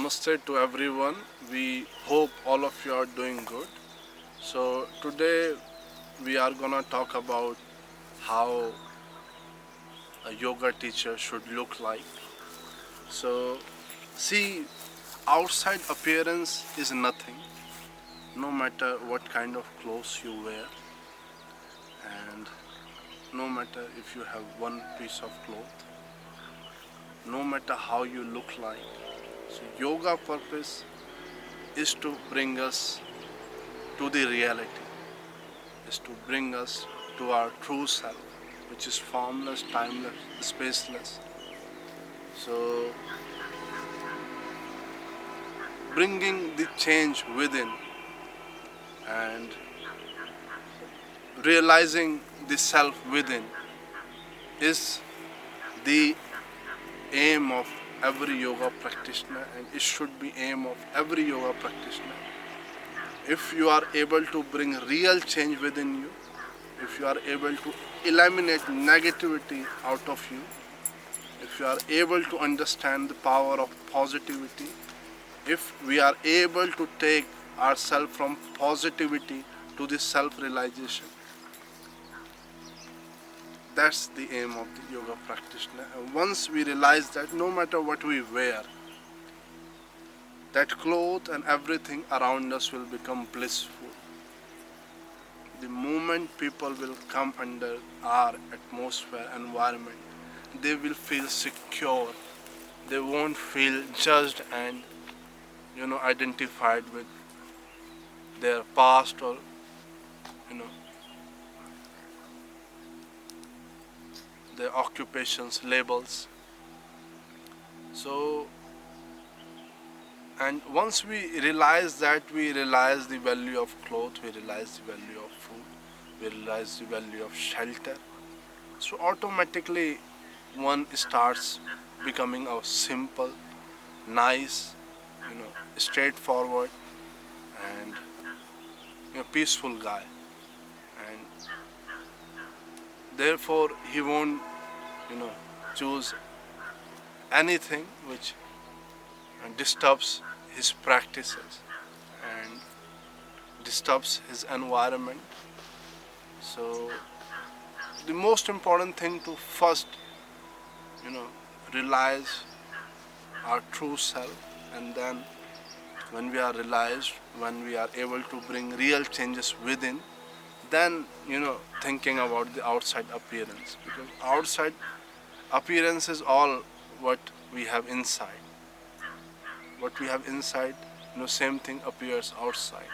Namaste to everyone. We hope all of you are doing good. So today we are gonna talk about how a yoga teacher should look like. So see, outside appearance is nothing, no matter what kind of clothes you wear, and no matter if you have one piece of cloth, no matter how you look like. So yoga purpose is to bring us to the reality, is to bring us to our true self, which is formless, timeless, spaceless. So, bringing the change within and realizing the self within is the aim of every yoga practitioner, and it should be aim of every yoga practitioner. If you are able to bring real change within you, if you are able to eliminate negativity out of you, if you are able to understand the power of positivity, if we are able to take ourselves from positivity to the self-realization, that's the aim of the yoga practitioner. And once we realize that no matter what we wear, that cloth and everything around us will become blissful. The moment people will come under our atmosphere, environment, they will feel secure. They won't feel judged and identified with their past or you know their occupations, labels. So, and once we realize that, we realize the value of clothes, we realize the value of food, we realize the value of shelter. So automatically one starts becoming a simple, nice, straightforward and peaceful guy. And therefore he won't, choose anything which disturbs his practices and disturbs his environment. So the most important thing to first, realize our true self, and then when we are realized, when we are able to bring real changes within, then thinking about the outside appearance, because outside appearance is all what we have inside. What we have inside, same thing appears outside.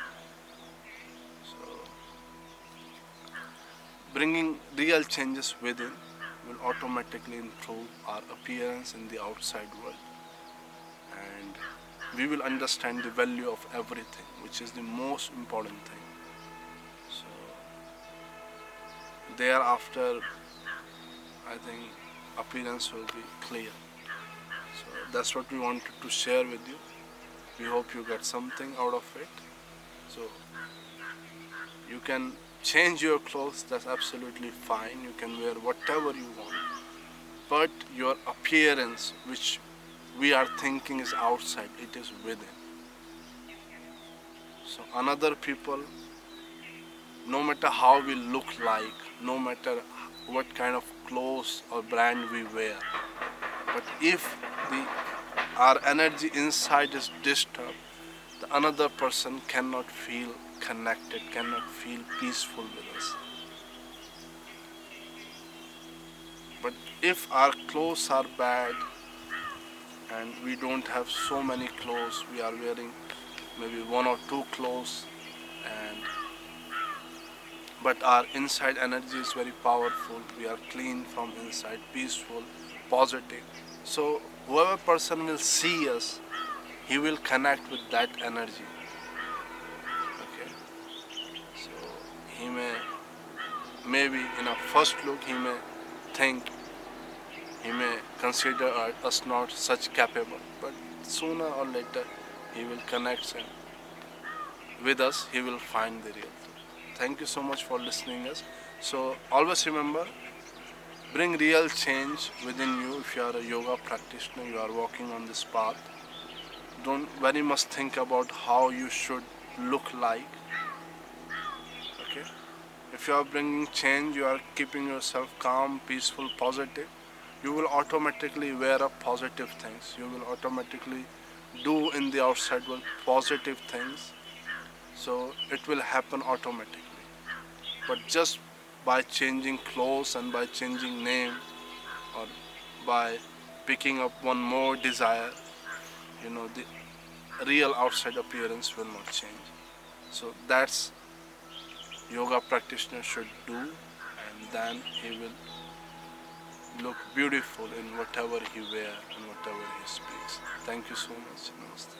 So bringing real changes within will automatically improve our appearance in the outside world, and we will understand the value of everything, which is the most important thing. So thereafter, I think appearance will be clear. So that's what we wanted to share with you. We hope you get something out of it. So you can change your clothes, that's absolutely fine. You can wear whatever you want. But your appearance, which we are thinking is outside, it is within. So another people, no matter how we look like, no matter what kind of clothes or brand we wear, but if our energy inside is disturbed, the another person cannot feel connected, cannot feel peaceful with us. But if our clothes are bad and we don't have so many clothes, we are wearing maybe one or two clothes, and but our inside energy is very powerful, we are clean from inside, peaceful, positive. So whoever person will see us, he will connect with that energy. Okay. So he maybe in a first look he may think, he may consider us not such capable, but sooner or later he will connect with us, he will find the real truth. Thank you so much for listening us. So always remember, bring real change within you. If you are a yoga practitioner, you are walking on this path, don't very much think about how you should look like. Okay, if you are bringing change, you are keeping yourself calm, peaceful, positive, you will automatically wear up positive things. You will automatically do in the outside world positive things. So it will happen automatically. But just by changing clothes and by changing name, or by picking up one more desire, the real outside appearance will not change. So that's yoga practitioner should do, and then he will look beautiful in whatever he wear and whatever he speaks. Thank you so much. Namaste.